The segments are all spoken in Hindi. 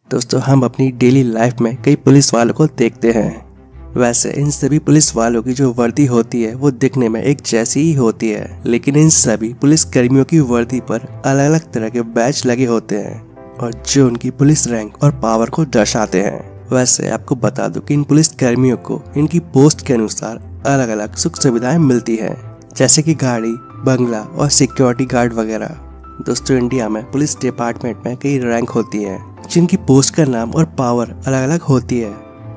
दोस्तों हम अपनी डेली लाइफ में कई पुलिस वालों को देखते हैं। वैसे इन सभी पुलिस वालों की जो वर्दी होती है वो दिखने में एक जैसी ही होती है, लेकिन इन सभी पुलिस कर्मियों की वर्दी पर अलग अलग तरह के बैच लगे होते हैं और जो उनकी पुलिस रैंक और पावर को दर्शाते हैं। वैसे आपको बता दूं कि इन पुलिस कर्मियों को इनकी पोस्ट के अनुसार अलग अलग सुख सुविधाएं मिलती है, जैसे कि गाड़ी, बंगला और सिक्योरिटी गार्ड वगैरह। दोस्तों इंडिया में पुलिस डिपार्टमेंट में कई रैंक होती है जिनकी पोस्ट का नाम और पावर अलग अलग होती है।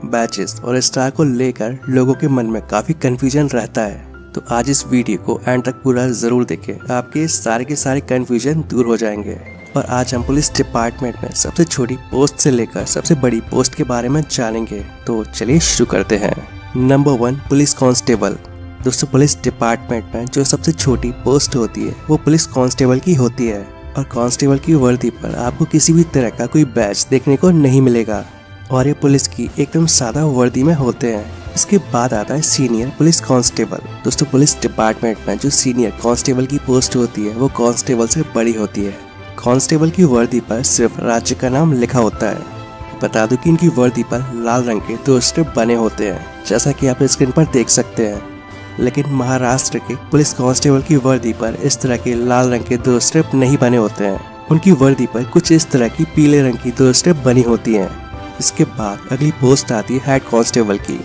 बैचेस और स्टार को लेकर लोगों के मन में काफी कंफ्यूजन रहता है, तो आज इस वीडियो को एंड तक पूरा जरूर देखें, आपके सारे के सारे कंफ्यूजन दूर हो जाएंगे। और आज हम पुलिस डिपार्टमेंट में सबसे छोटी पोस्ट से लेकर सबसे बड़ी पोस्ट के बारे में जानेंगे। तो चलिए शुरू करते हैं। Number 1, police constable. दोस्तों पुलिस डिपार्टमेंट में जो सबसे छोटी पोस्ट होती है वो पुलिस कांस्टेबल की होती है और कांस्टेबल की वर्दी पर आपको किसी भी तरह का कोई बैच देखने को नहीं मिलेगा और ये पुलिस की एकदम सादा वर्दी में होते हैं। इसके बाद आता है सीनियर पुलिस कांस्टेबल। दोस्तों पुलिस डिपार्टमेंट में जो सीनियर कांस्टेबल की पोस्ट होती है वो कांस्टेबल से बड़ी होती है। कांस्टेबल की वर्दी पर सिर्फ राज्य का नाम लिखा होता है। बता दूं कि इनकी वर्दी पर लाल रंग के 2 स्ट्रिप बने होते हैं, जैसा कि आप स्क्रीन पर देख सकते हैं। लेकिन महाराष्ट्र के पुलिस कांस्टेबल की वर्दी पर इस तरह के लाल रंग के 2 स्ट्रिप नहीं बने होते हैं। उनकी वर्दी पर कुछ इस तरह की पीले रंग की 2 स्ट्रिप बनी होती हैं। इसके बाद अगली पोस्ट आती है हेड कांस्टेबल की।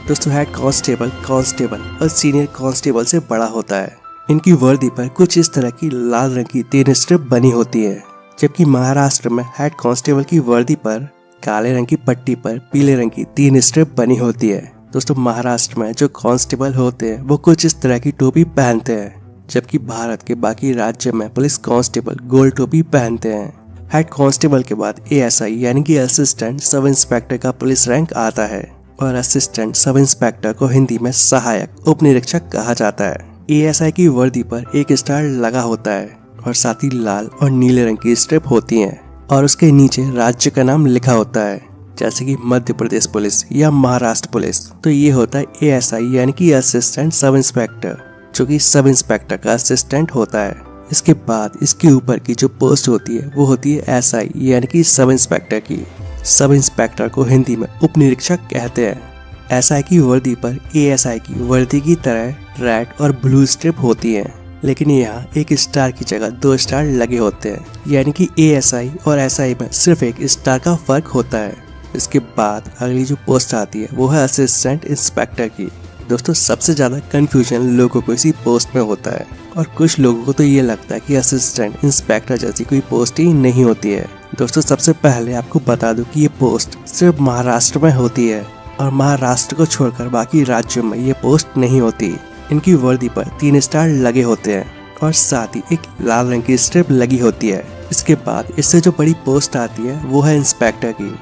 दोस्तों हेड कांस्टेबल और सीनियर कांस्टेबल से बड़ा होता है। इनकी वर्दी पर कुछ इस तरह की लाल रंग की 3 स्ट्रिप बनी होती है, जबकि महाराष्ट्र में हेड कांस्टेबल की वर्दी पर काले रंग की पट्टी पर पीले रंग की 3 स्ट्रिप बनी होती है। दोस्तों महाराष्ट्र में जो कांस्टेबल होते हैं वो कुछ इस तरह की टोपी पहनते हैं, जबकि भारत के बाकी राज्य में पुलिस कांस्टेबल गोल टोपी पहनते हैं। हेड कांस्टेबल के बाद एएसआई यानी कि असिस्टेंट सब इंस्पेक्टर का पुलिस रैंक आता है और असिस्टेंट सब इंस्पेक्टर को हिंदी में सहायक उप निरीक्षक कहा जाता है। एएसआई की वर्दी पर 1 स्टार लगा होता है और साथ ही लाल और नीले रंग की स्ट्रिप होती है और उसके नीचे राज्य का नाम लिखा होता है, जैसे कि मध्य प्रदेश पुलिस या महाराष्ट्र पुलिस। तो ये होता है एएसआई यानी कि असिस्टेंट सब इंस्पेक्टर, जो कि सब इंस्पेक्टर का असिस्टेंट होता है। इसके बाद इसके ऊपर की जो पोस्ट होती है वो होती है एसआई यानी कि सब इंस्पेक्टर की। सब इंस्पेक्टर को हिंदी में उप निरीक्षक कहते हैं। एसआई की वर्दी पर एएसआई की वर्दी की तरह रेड और ब्लू स्ट्रिप होती है, लेकिन यहाँ 1 स्टार की जगह 2 स्टार लगे होते हैं, यानी कि एएसआई और एसआई में सिर्फ 1 स्टार का फर्क होता है। इसके बाद अगली जो पोस्ट आती है वो है असिस्टेंट इंस्पेक्टर की। दोस्तों सबसे ज्यादा कंफ्यूजन लोगों को इसी पोस्ट में होता है और कुछ लोगों को तो ये लगता है कि असिस्टेंट इंस्पेक्टर जैसी कोई पोस्ट ही नहीं होती है। दोस्तों सबसे पहले आपको बता दूं कि ये पोस्ट सिर्फ महाराष्ट्र में होती है और महाराष्ट्र को छोड़कर बाकी राज्यों में ये पोस्ट नहीं होती। इनकी वर्दी पर 3 स्टार लगे होते हैं और साथ ही एक लाल रंग की स्ट्रिप लगी होती है। इसके बाद इससे जो बड़ी पोस्ट आती है वो है इंस्पेक्टर की।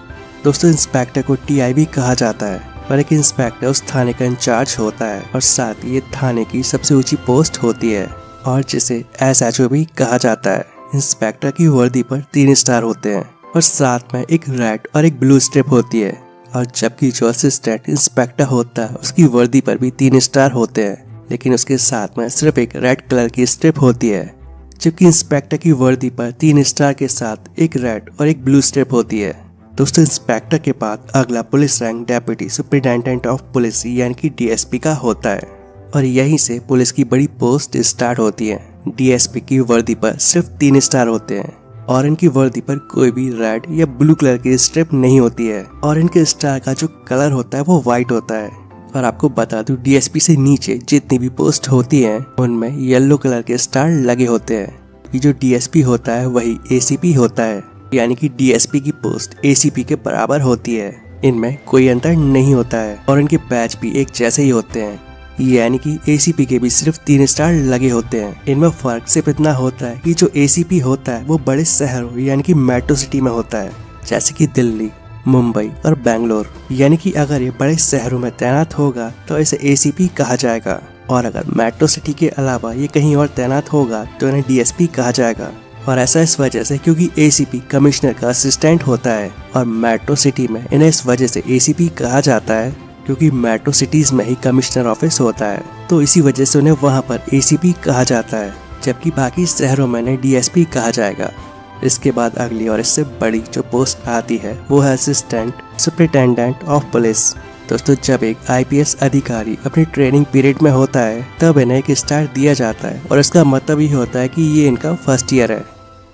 दोस्तों इंस्पेक्टर को टीआई भी कहा जाता है और एक इंस्पेक्टर उस थाने का इंचार्ज होता है और साथ ही ये थाने की सबसे ऊंची पोस्ट होती है और जिसे एसएचओ भी कहा जाता है। इंस्पेक्टर की वर्दी पर 3 स्टार होते हैं और साथ में एक रेड और एक ब्लू स्ट्रिप होती है और जबकि जो असिस्टेंट इंस्पेक्टर होता है उसकी वर्दी पर भी 3 स्टार होते हैं, लेकिन उसके साथ में सिर्फ एक रेड कलर की स्ट्रिप होती है। जबकि इंस्पेक्टर की वर्दी पर 3 स्टार के साथ एक रेड और एक ब्लू स्ट्रिप होती है। दोस्तों इंस्पेक्टर के बाद अगला police rank deputy superintendent of police यानी कि डीएसपी का होता है और यहीं से पुलिस की बड़ी पोस्ट स्टार्ट होती है। डीएसपी की वर्दी पर सिर्फ 3 स्टार होते हैं और इनकी वर्दी पर कोई भी रेड या ब्लू कलर की स्ट्रिप नहीं होती है और इनके स्टार का जो कलर होता है वो व्हाइट होता है। और आपको बता दूं डीएसपी से नीचे जितनी भी पोस्ट होती है उनमें येलो कलर के स्टार लगे होते हैं। ये जो डीएसपी होता है वही एसीपी होता है, यानी कि डीएसपी की पोस्ट एसीपी के बराबर होती है। इनमें कोई अंतर नहीं होता है और इनके बैच भी एक जैसे ही होते हैं, यानी कि एसीपी के भी सिर्फ 3 स्टार लगे होते हैं। इनमें फर्क सिर्फ इतना होता है कि जो एसीपी होता है वो बड़े शहरों यानी कि मेट्रो सिटी में होता है, जैसे कि दिल्ली, मुंबई और बेंगलोर। यानी कि अगर ये बड़े शहरों में तैनात होगा तो इसे एसीपी कहा जाएगा और अगर मेट्रो सिटी के अलावा ये कहीं और तैनात होगा तो इन्हें डीएसपी कहा जाएगा। और ऐसा इस वजह से क्योंकि एसीपी कमिश्नर का असिस्टेंट होता है और मेट्रो सिटी में इन्हें इस वजह से एसीपी कहा जाता है क्योंकि मेट्रो सिटीज में ही कमिश्नर ऑफिस होता है, तो इसी वजह से उन्हें वहां पर एसीपी कहा जाता है, जबकि बाकी शहरों में इन्हें डीएसपी कहा जाएगा। इसके बाद अगली और इससे बड़ी जो पोस्ट आती है वो है असिस्टेंट सुपरिटेंडेंट ऑफ पुलिस। दोस्तों जब एक IPS अधिकारी अपनी ट्रेनिंग पीरियड में होता है तब इन्हें एक स्टार दिया जाता है और इसका मतलब ये होता है कि ये इनका फर्स्ट ईयर है।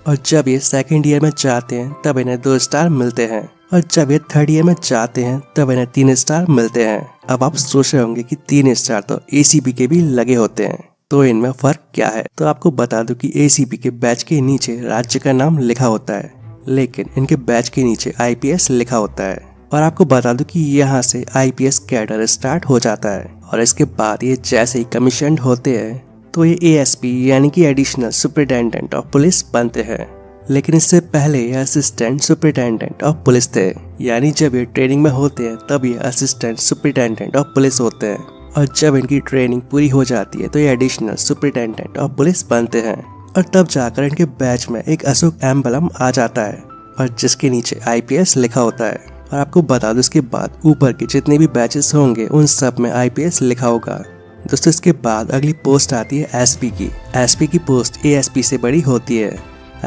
और जब ये सेकंड ईयर में जाते हैं तब इन्हें 2 स्टार मिलते हैं और जब ये थर्ड ईयर में जाते हैं तब इन्हें 3 स्टार मिलते हैं। अब आप सोच रहे होंगे कि 3 स्टार तो ACP के भी लगे होते हैं, तो इनमें फर्क क्या है। तो आपको बता दूं कि ACP के बैच के नीचे राज्य का नाम लिखा होता है, लेकिन इनके बैच के नीचे IPS लिखा होता है। और आपको बता दूं कि यहाँ से IPS कैडर स्टार्ट हो जाता है और इसके बाद ये जैसे ही कमीशन होते हैं तो ये ASP यानी कि एडिशनल सुपरिटेंडेंट ऑफ पुलिस बनते हैं। लेकिन इससे पहले ये असिस्टेंट सुपरिटेंडेंट ऑफ पुलिस थे, यानी जब ये ट्रेनिंग में होते हैं तब ये असिस्टेंट सुपरिटेंडेंट ऑफ पुलिस होते हैं और जब इनकी ट्रेनिंग पूरी हो जाती है तो ये एडिशनल सुपरिटेंडेंट ऑफ पुलिस बनते हैं। और तब जाकर इनके बैच में एक अशोक एम्बलम आ जाता है और जिसके नीचे IPS लिखा होता है। और आपको बता दो इसके बाद ऊपर के जितने भी बैचेस होंगे उन सब में IPS लिखा होगा। दोस्तों इसके बाद अगली पोस्ट आती है SP की। SP की पोस्ट ASP से बड़ी होती है।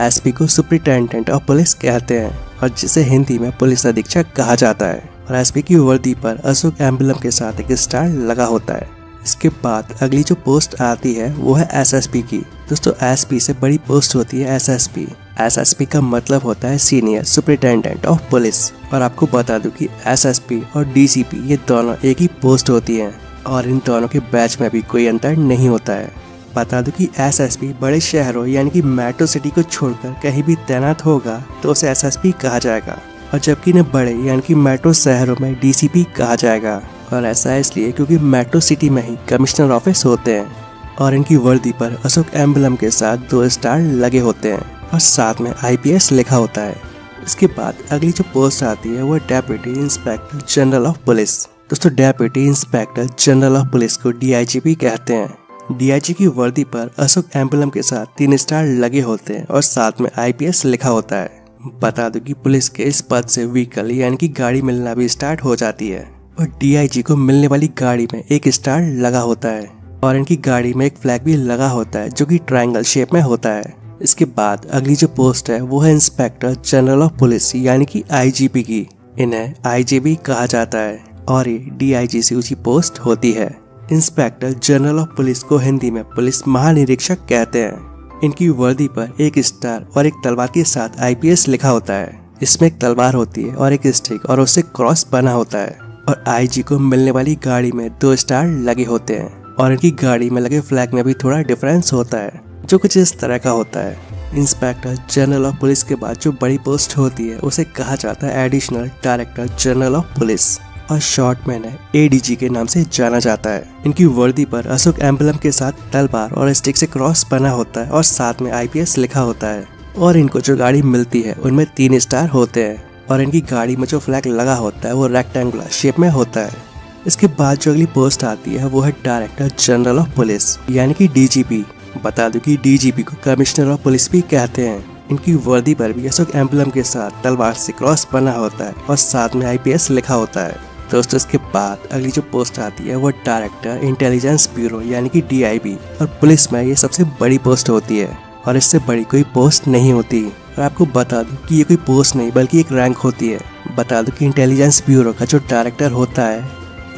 SP को सुपरिटेंडेंट ऑफ पुलिस कहते हैं और जिसे हिंदी में पुलिस अधीक्षक कहा जाता है। और SP की वर्दी पर अशोक एम्बलम के साथ एक स्टार लगा होता है। इसके बाद अगली जो पोस्ट आती है वो है SSP की। दोस्तों SP से बड़ी पोस्ट होती है SSP। SSP का मतलब होता है सीनियर सुपरिटेंडेंट ऑफ पुलिस। और आपको बता दूं कि SSP और DCP ये दोनों एक ही पोस्ट होती हैं और इन दोनों के बैच में भी कोई अंतर नहीं होता है। बता दूं कि SSP बड़े शहरों यानी कि मेट्रो सिटी को छोड़कर कहीं भी तैनात होगा तो उसे SSP कहा जाएगा, और जबकि इन्हें बड़े यानी कि मेट्रो शहरों में DCP कहा जाएगा। और ऐसा इसलिए क्योंकि मेट्रो सिटी में ही कमिश्नर ऑफिस होते हैं और इनकी वर्दी पर अशोक एम्बलम के साथ 2 स्टार लगे होते हैं और साथ में IPS लिखा होता है। इसके बाद अगली जो पोस्ट आती है वो deputy inspector general of police. दोस्तों deputy inspector general of police को DIG भी कहते हैं। DIG की वर्दी पर अशोक एम्बलम के साथ 3 स्टार लगे होते हैं और साथ में IPS लिखा होता है। बता दो कि पुलिस के इस पद से व्हीकल यानी कि गाड़ी मिलना भी स्टार्ट हो जाती है और DIG को मिलने वाली गाड़ी में 1 स्टार लगा होता है और इनकी गाड़ी में एक फ्लैग भी लगा होता है जो कि ट्रायंगल शेप में होता है। इसके बाद अगली जो पोस्ट है वो है इंस्पेक्टर जनरल ऑफ पुलिस यानी कि IGP की। इन्हें IGP कहा जाता है और ये DIG से ऊंची पोस्ट होती है। इंस्पेक्टर जनरल ऑफ पुलिस को हिंदी में पुलिस महानिरीक्षक कहते हैं। इनकी वर्दी पर 1 स्टार और एक तलवार के साथ IPS लिखा होता है। इसमें एक तलवार होती है और एक स्टिक और उससे क्रॉस बना होता है। और IG को मिलने वाली गाड़ी में 2 स्टार लगे होते हैं और इनकी गाड़ी में लगे फ्लैग में भी थोड़ा डिफरेंस होता है जो कुछ इस तरह का होता है। इंस्पेक्टर जनरल ऑफ पुलिस के बाद जो बड़ी पोस्ट होती है उसे कहा जाता है additional director general of police और शॉर्ट में ADG के नाम से जाना जाता है। इनकी वर्दी पर अशोक एम्बलम के साथ तलवार और स्टिक से क्रॉस बना होता है और साथ में IPS लिखा होता है। और इनको जो गाड़ी मिलती है उनमें 3 स्टार होते हैं और इनकी गाड़ी में जो फ्लैग लगा होता है वो रेक्टेंगुलर शेप में होता है। इसके बाद जो अगली पोस्ट आती है वो है डायरेक्टर जनरल ऑफ पुलिस यानी कि DGP। बता दूं कि DGP को कमिश्नर ऑफ पुलिस भी कहते हैं। इनकी वर्दी पर भी अशोक एम्बलम के साथ तलवार से क्रॉस बना होता है और साथ में IPS लिखा होता है। दोस्तों इसके बाद अगली जो पोस्ट आती है वो डायरेक्टर इंटेलिजेंस ब्यूरो यानी कि DIB। और पुलिस में ये सबसे बड़ी पोस्ट होती है और इससे बड़ी कोई पोस्ट नहीं होती। और आपको बता दूं कि ये कोई पोस्ट नहीं बल्कि एक रैंक होती है। बता दूं कि इंटेलिजेंस ब्यूरो का जो डायरेक्टर होता है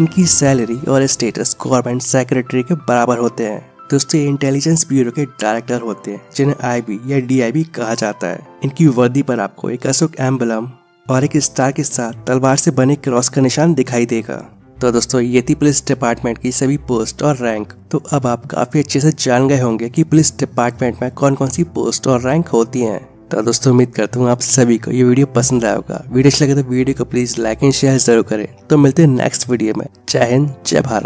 इनकी सैलरी और स्टेटस गवर्नमेंट सेक्रेटरी के बराबर होते हैं। दोस्तों ये इंटेलिजेंस ब्यूरो के डायरेक्टर होते हैं जिन्हें IB या DIB कहा जाता है। इनकी वर्दी पर आपको एक अशोक एम्बलम और एक स्टार के साथ तलवार से बने क्रॉस का निशान दिखाई देगा। तो दोस्तों ये थी पुलिस डिपार्टमेंट की सभी पोस्ट और रैंक। तो अब आप काफी अच्छे से जान गए होंगे कि पुलिस डिपार्टमेंट में कौन कौन सी पोस्ट और रैंक होती हैं। तो दोस्तों उम्मीद करता हूँ आप सभी को ये वीडियो पसंद आया होगा। वीडियो अच्छा लगे तो वीडियो को प्लीज लाइक एंड शेयर जरूर करें। तो मिलते हैं नेक्स्ट वीडियो में। जय हिंद, जय भारत।